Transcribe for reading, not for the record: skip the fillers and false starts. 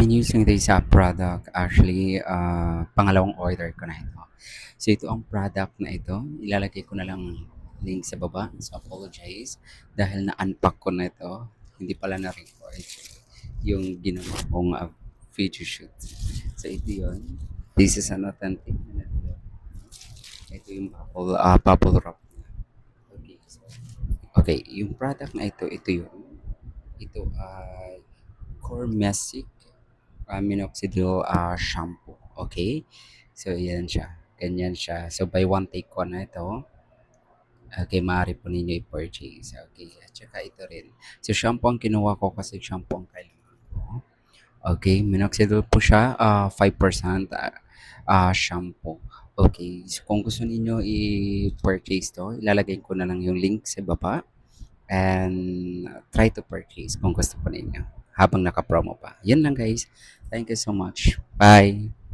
been using this product actually pangalawang order ko na ito. So ito ang product na ito, ilalagay ko na lang link sa baba. So apologize dahil na-unpack ko na ito, hindi pala na-record yung ginawa kong video shoot. So ito yun. This is an authentic na ito. Ito yung bubble wrap. Okay, so, okay, yung product na ito yun. Ito ay Cormesic minoxidil shampoo. Okay? So, yan siya. Ganyan siya. So, by one take ko na ito. Okay, maaari po ninyo i-purchase. Okay, at saka ito rin. So, shampoo ang kinuha ko kasi shampoo ang kailangan ko. Okay, minoxidil po siya, 5% shampoo. Okay, so kung gusto niyo i-purchase to, ilalagay ko na lang yung link sa baba and try to purchase kung gusto po ninyo habang naka-promo pa. Yan lang guys. Thank you so much. Bye!